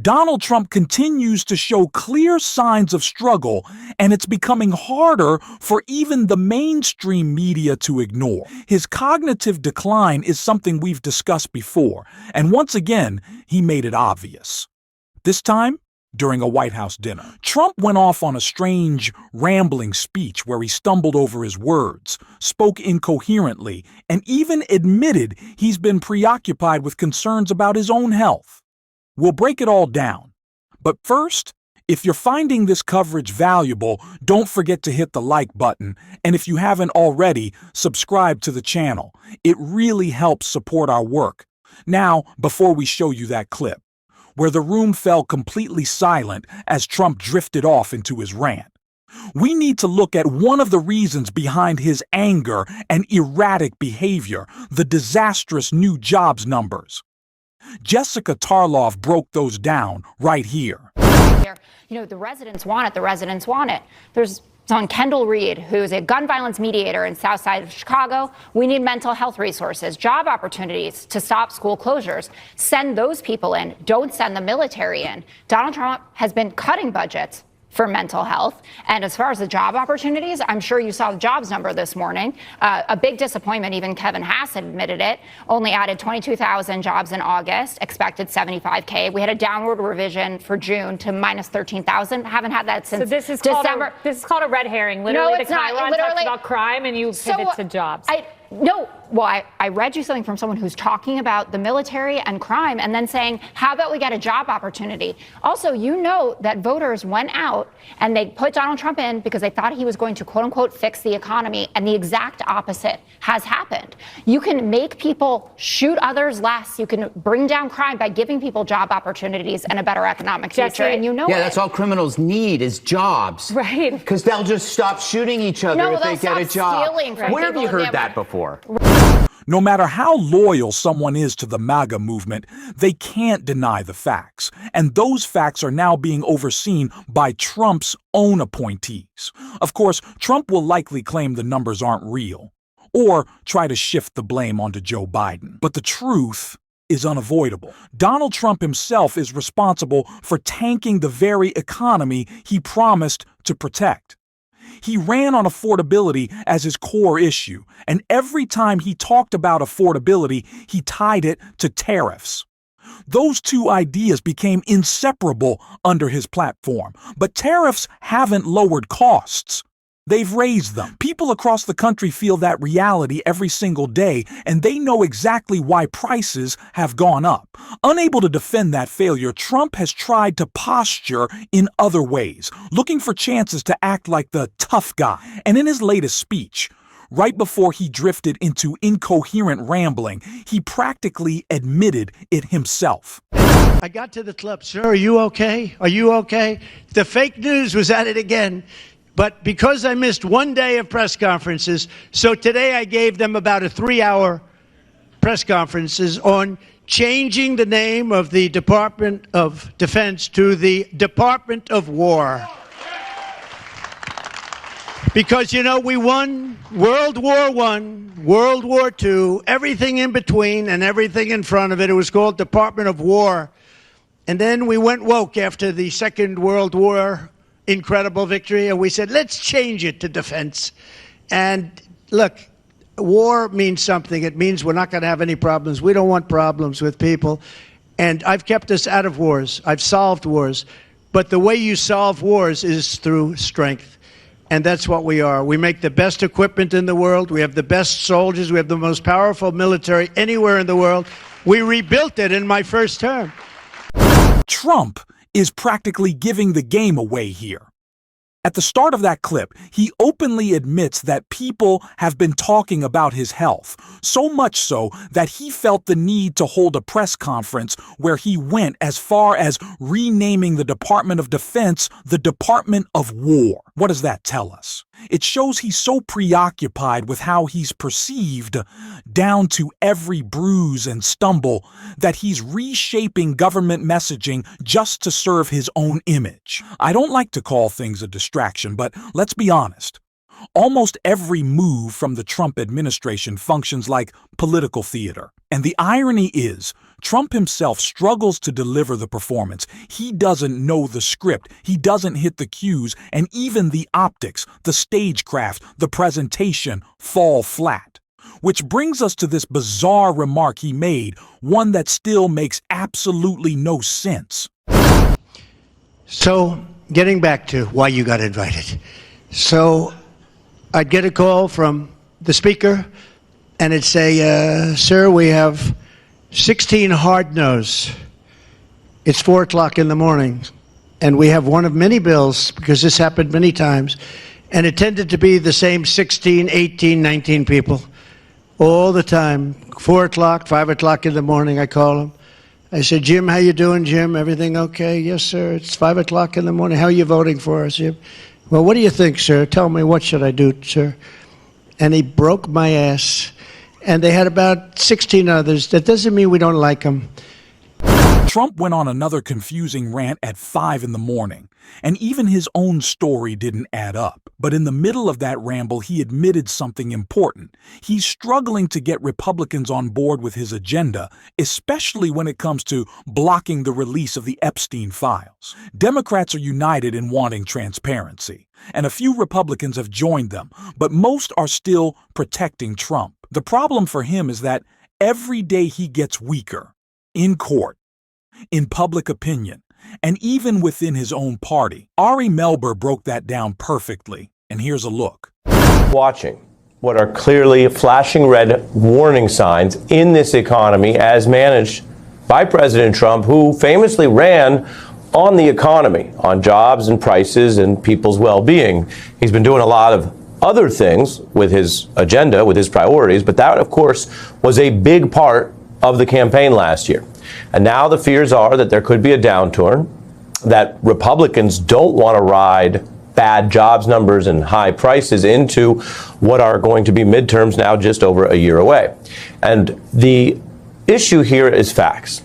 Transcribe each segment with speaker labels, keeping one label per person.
Speaker 1: Donald Trump continues to show clear signs of struggle, and it's becoming harder for even the mainstream media to ignore. His cognitive decline is something we've discussed before, and once again, he made it obvious. This time, during a White House dinner, Trump went off on a strange, rambling speech where he stumbled over his words, spoke incoherently, and even admitted he's been preoccupied with concerns about his own health. We'll break it all down. But first, if you're finding this coverage valuable, don't forget to hit the like button, and if you haven't already, subscribe to the channel. It really helps support our work. Now, before we show you that clip, where the room fell completely silent as Trump drifted off into his rant, we need to look at one of the reasons behind his anger and erratic behavior: the disastrous new jobs numbers. Jessica Tarlov broke those down right here.
Speaker 2: The residents want it. The residents want it. There's on Kendall Reed, who's a gun violence mediator in South Side of Chicago. We need mental health resources, job opportunities to stop school closures. Send those people in. Don't send the military in. Donald Trump has been cutting budgets for mental health. And as far as the job opportunities, I'm sure you saw the jobs number this morning. A big disappointment. Even Kevin Hass admitted it. Only added 22,000 jobs in August, expected 75K. We had a downward revision for June to minus 13,000. Haven't had that since December.
Speaker 3: This is called a red herring. Literally,
Speaker 2: no, it's
Speaker 3: the Chiron
Speaker 2: not.
Speaker 3: talks about crime and you pivot to jobs.
Speaker 2: I read you something from someone who's talking about the military and crime and then saying, how about we get a job opportunity? Also, that voters went out and they put Donald Trump in because they thought he was going to, quote unquote, fix the economy. And the exact opposite has happened. You can make people shoot others less. You can bring down crime by giving people job opportunities and a better economic future. And
Speaker 4: that's all criminals need is jobs.
Speaker 3: Right.
Speaker 4: Because they'll just stop shooting each other if they get a job. Where have you heard that before?
Speaker 1: No matter how loyal someone is to the MAGA movement, they can't deny the facts. And those facts are now being overseen by Trump's own appointees. Of course, Trump will likely claim the numbers aren't real, or try to shift the blame onto Joe Biden. But the truth is unavoidable. Donald Trump himself is responsible for tanking the very economy he promised to protect. He ran on affordability as his core issue, and every time he talked about affordability, he tied it to tariffs. Those two ideas became inseparable under his platform, but tariffs haven't lowered costs. They've raised them. People across the country feel that reality every single day, and they know exactly why prices have gone up. Unable to defend that failure, Trump has tried to posture in other ways, looking for chances to act like the tough guy. And in his latest speech, right before he drifted into incoherent rambling, he practically admitted it himself.
Speaker 5: I got to the club. Sir, are you okay? Are you okay? The fake news was at it again. But because I missed one day of press conferences, so today I gave them about a 3-hour press conferences on changing the name of the Department of Defense to the Department of War. Because, we won World War I, World War II, everything in between and everything in front of it. It was called Department of War. And then we went woke after the Second World War. Incredible victory, and we said, let's change it to defense. And look, war means something. It means we're not going to have any problems. We don't want problems with people. And I've kept us out of wars. I've solved wars. But the way you solve wars is through strength. And that's what we are. We make the best equipment in the world. We have the best soldiers. We have the most powerful military anywhere in the world. We rebuilt it in my first term.
Speaker 1: Trump is practically giving the game away here. At the start of that clip, he openly admits that people have been talking about his health, so much so that he felt the need to hold a press conference where he went as far as renaming the Department of Defense the Department of War. What does that tell us? It shows he's so preoccupied with how he's perceived, down to every bruise and stumble, that he's reshaping government messaging just to serve his own image. I don't like to call things a distraction, but let's be honest. Almost every move from the Trump administration functions like political theater. And the irony is, Trump himself struggles to deliver the performance. He doesn't know the script, he doesn't hit the cues, and even the optics, the stagecraft, the presentation fall flat. Which brings us to this bizarre remark he made, one that still makes absolutely no sense.
Speaker 5: So, getting back to why you got invited. So, I'd get a call from the speaker, and it'd say, sir, we have 16 hard no's. It's 4 o'clock in the morning, and we have one of many bills, because this happened many times, and it tended to be the same 16, 18, 19 people all the time. 4 o'clock, 5 o'clock in the morning, I call them. I said, Jim, how you doing, Jim? Everything okay? Yes, sir. It's 5 o'clock in the morning. How are you voting for us, Jim? Well, what do you think, sir? Tell me, what should I do, sir? And he broke my ass. And they had about 16 others. That doesn't mean we don't like them.
Speaker 1: Trump went on another confusing rant at 5 in the morning, and even his own story didn't add up. But in the middle of that ramble, he admitted something important. He's struggling to get Republicans on board with his agenda, especially when it comes to blocking the release of the Epstein files. Democrats are united in wanting transparency, and a few Republicans have joined them, but most are still protecting Trump. The problem for him is that every day he gets weaker, in court, in public opinion, and even within his own party. Ari Melber broke that down perfectly, and here's a look.
Speaker 6: Watching what are clearly flashing red warning signs in this economy as managed by President Trump, who famously ran on the economy, on jobs and prices and people's well-being. He's been doing a lot of other things with his agenda, with his priorities, but that, of course, was a big part of the campaign last year. And now the fears are that there could be a downturn, that Republicans don't want to ride bad jobs numbers and high prices into what are going to be midterms now just over a year away. And the issue here is facts.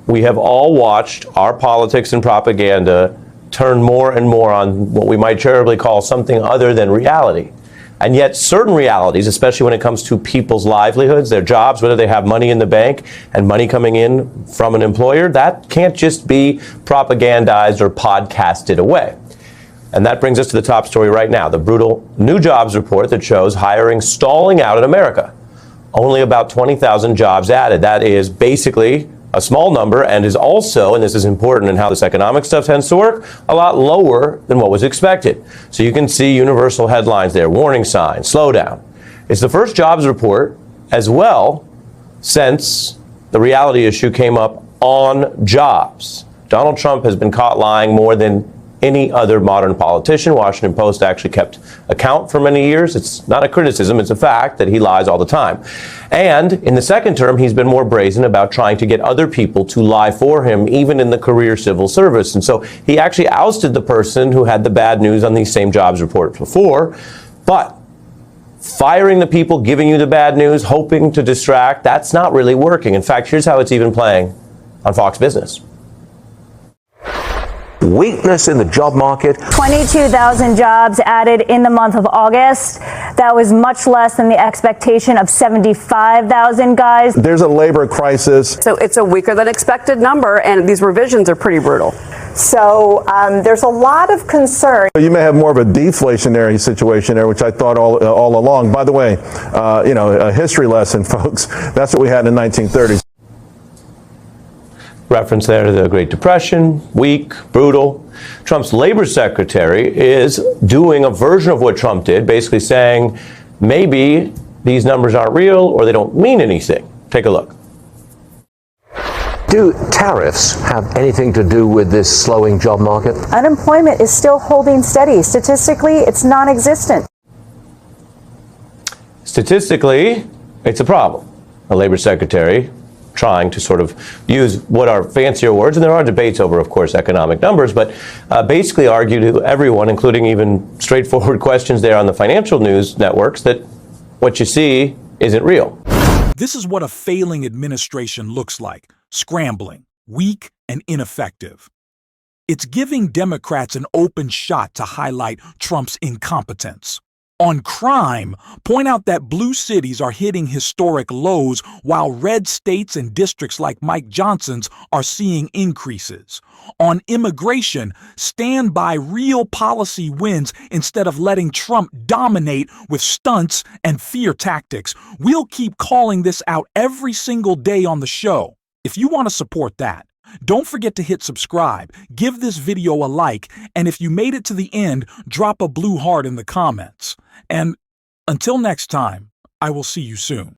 Speaker 6: We have all watched our politics and propaganda turn more and more on what we might charitably call something other than reality. And yet certain realities, especially when it comes to people's livelihoods, their jobs, whether they have money in the bank and money coming in from an employer, that can't just be propagandized or podcasted away. And that brings us to the top story right now, the brutal new jobs report that shows hiring stalling out in America. Only about 20,000 jobs added. That is basically a small number, and is also, and this is important in how this economic stuff tends to work, a lot lower than what was expected. So you can see universal headlines there, warning signs, slowdown. It's the first jobs report as well since the reality issue came up on jobs. Donald Trump has been caught lying more than any other modern politician. Washington Post actually kept account for many years. It's not a criticism, it's a fact that he lies all the time. And in the second term, he's been more brazen about trying to get other people to lie for him, even in the career civil service. And so he actually ousted the person who had the bad news on these same jobs reports before. But firing the people giving you the bad news, hoping to distract, that's not really working. In fact, here's how it's even playing on Fox Business.
Speaker 7: Weakness in the job market.
Speaker 8: 22,000 jobs added in the month of August. That was much less than the expectation of 75,000 guys.
Speaker 9: There's a labor crisis.
Speaker 10: So it's a weaker than expected number, and these revisions are pretty brutal.
Speaker 11: So there's a lot of concern.
Speaker 9: You may have more of a deflationary situation there, which I thought all along. By the way, a history lesson, folks. That's what we had in the 1930s.
Speaker 6: Reference there to the Great Depression, weak, brutal. Trump's labor secretary is doing a version of what Trump did, basically saying maybe these numbers aren't real or they don't mean anything. Take a look.
Speaker 7: Do tariffs have anything to do with this slowing job market?
Speaker 11: Unemployment is still holding steady. Statistically, it's non-existent.
Speaker 6: Statistically, it's a problem. A labor secretary trying to sort of use what are fancier words, and there are debates over, of course, economic numbers, but basically argue to everyone, including even straightforward questions there on the financial news networks, that what you see isn't real.
Speaker 1: This is what a failing administration looks like: scrambling, weak, and ineffective. It's giving Democrats an open shot to highlight Trump's incompetence. On crime, point out that blue cities are hitting historic lows while red states and districts like Mike Johnson's are seeing increases. On immigration, stand by real policy wins instead of letting Trump dominate with stunts and fear tactics. We'll keep calling this out every single day on the show. If you want to support that, don't forget to hit subscribe, give this video a like, and if you made it to the end, drop a blue heart in the comments. And until next time, I will see you soon.